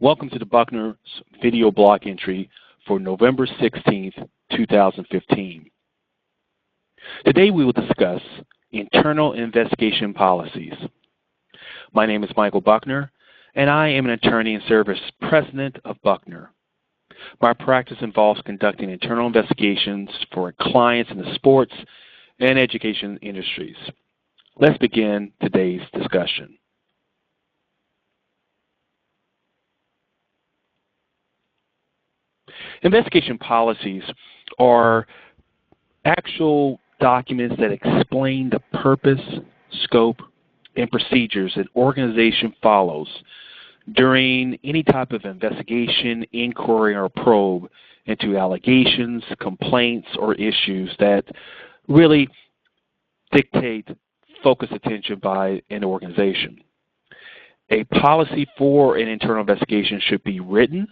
Welcome to the Buckner's video blog entry for November 16th, 2015. Today we will discuss internal investigation policies. My name is Michael Buckner, and I am an attorney and service president of Buckner. My practice involves conducting internal investigations for clients in the sports and education industries. Let's begin today's discussion. Investigation policies are actual documents that explain the purpose, scope, and procedures an organization follows during any type of investigation, inquiry, or probe into allegations, complaints, or issues that really dictate focused attention by an organization. A policy for an internal investigation should be written.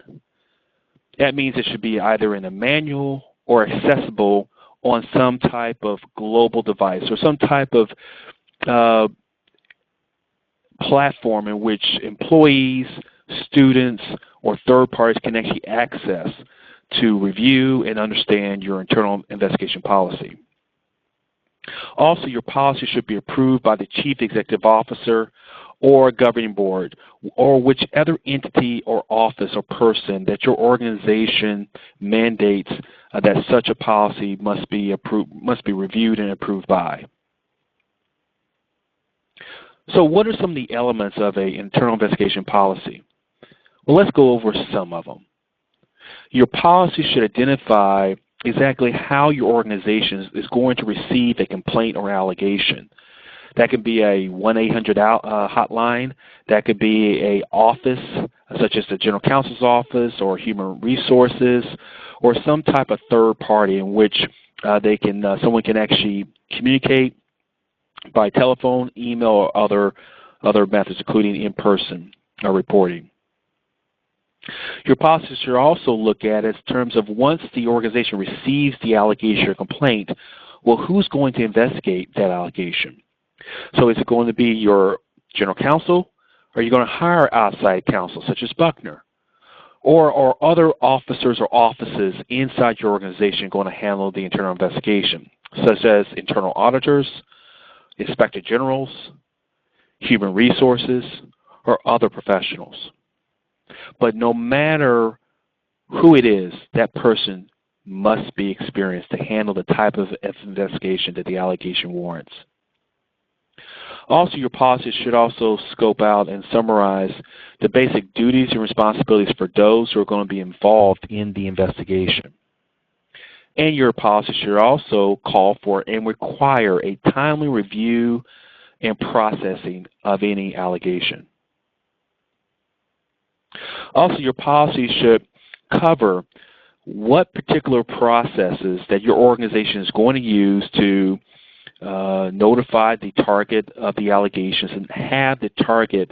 That means it should be either in a manual or accessible on some type of global device or some type of platform in which employees, students, or third parties can actually access to review and understand your internal investigation policy. Also, your policy should be approved by the Chief Executive Officer or governing board, or whichever entity or office or person that your organization mandates that such a policy must be reviewed and approved by. So what are some of the elements of an internal investigation policy? Well, let's go over some of them. Your policy should identify exactly how your organization is going to receive a complaint or allegation. That could be a 1-800 hotline. That could be an office, such as the General Counsel's office or Human Resources, or some type of third party in which someone can actually communicate by telephone, email, or other methods, including in-person reporting. Your policy should also look at in terms of once the organization receives the allegation or complaint, well, who's going to investigate that allegation? So is it going to be your general counsel, or are you going to hire outside counsel such as Buckner? Or are other officers or offices inside your organization going to handle the internal investigation, such as internal auditors, inspector generals, human resources, or other professionals? But no matter who it is, that person must be experienced to handle the type of investigation that the allegation warrants. Also, your policy should also scope out and summarize the basic duties and responsibilities for those who are going to be involved in the investigation. And your policy should also call for and require a timely review and processing of any allegation. Also, your policy should cover what particular processes that your organization is going to use to notify the target of the allegations and have the target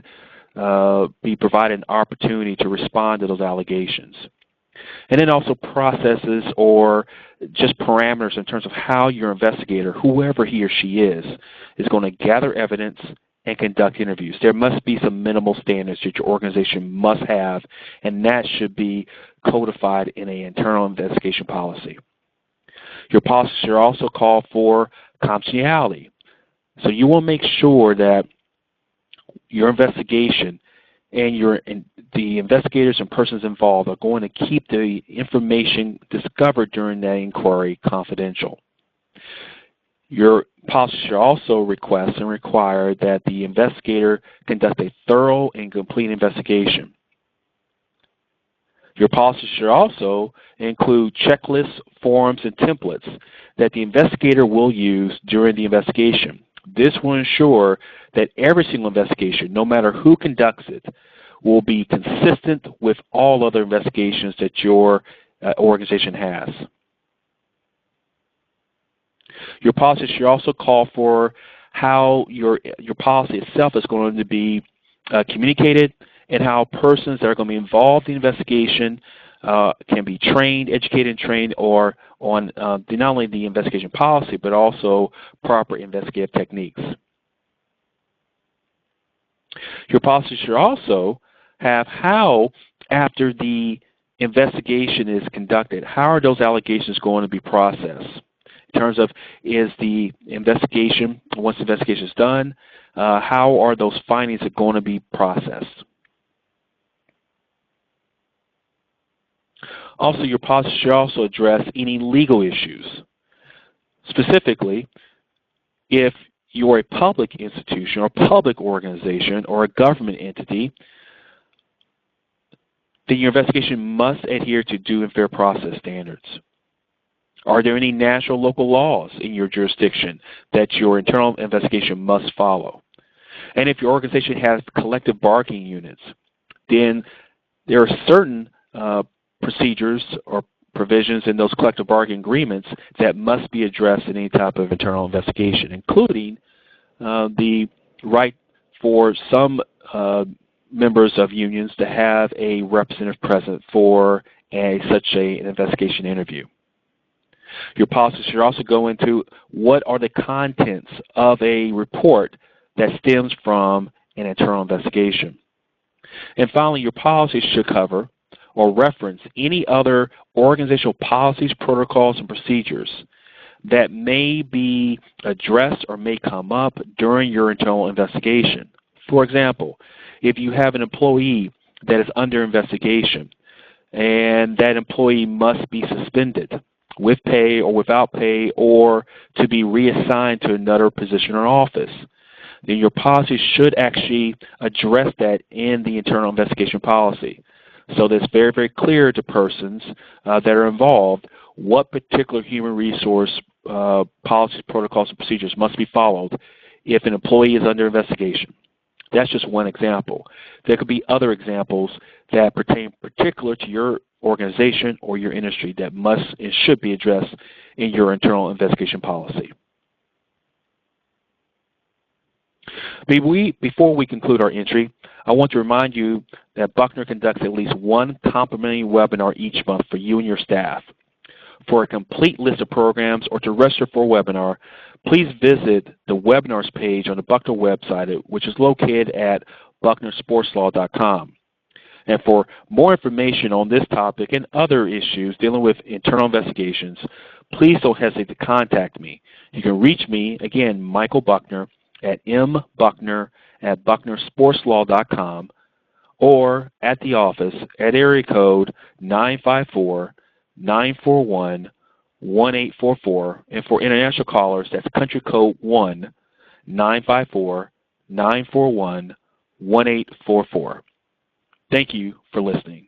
be provided an opportunity to respond to those allegations. And then also processes or just parameters in terms of how your investigator, whoever he or she is going to gather evidence and conduct interviews. There must be some minimal standards that your organization must have, and that should be codified in an internal investigation policy. Your policy should also call for confidentiality. So you want to make sure that your investigation and the investigators and persons involved are going to keep the information discovered during that inquiry confidential. Your policy should also request and require that the investigator conduct a thorough and complete investigation. Your policy should also include checklists, forms, and templates that the investigator will use during the investigation. This will ensure that every single investigation, no matter who conducts it, will be consistent with all other investigations that your organization has. Your policy should also call for how your policy itself is going to be communicated, and how persons that are going to be involved in the investigation can be trained, educated, and trained or on not only the investigation policy, but also proper investigative techniques. Your policy should also have how after the investigation is conducted, how are those allegations going to be processed? In terms of, is the investigation, once the investigation is done, how are those findings going to be processed? Also, your policy should also address any legal issues. Specifically, if you're a public institution or public organization or a government entity, then your investigation must adhere to due and fair process standards. Are there any national local laws in your jurisdiction that your internal investigation must follow? And if your organization has collective bargaining units, then there are certain procedures or provisions in those collective bargaining agreements that must be addressed in any type of internal investigation, including the right for some members of unions to have a representative present for such an investigation interview. Your policy should also go into what are the contents of a report that stems from an internal investigation. And finally, your policy should cover or reference any other organizational policies, protocols, and procedures that may be addressed or may come up during your internal investigation. For example, if you have an employee that is under investigation and that employee must be suspended with pay or without pay or to be reassigned to another position or office, then your policy should actually address that in the internal investigation policy. So that it's very, very clear to persons that are involved what particular human resource policies, protocols, and procedures must be followed if an employee is under investigation. That's just one example. There could be other examples that pertain particular to your organization or your industry that must and should be addressed in your internal investigation policy. Before we conclude our entry, I want to remind you that Buckner conducts at least one complimentary webinar each month for you and your staff. For a complete list of programs or to register for a webinar, please visit the webinars page on the Buckner website, which is located at bucknersportslaw.com. And for more information on this topic and other issues dealing with internal investigations, please don't hesitate to contact me. You can reach me, again, Michael Buckner, at mbuckner@bucknersportslaw.com or at the office at area code 954-941-1844. And for international callers, that's country code 1-954-941-1844. Thank you for listening.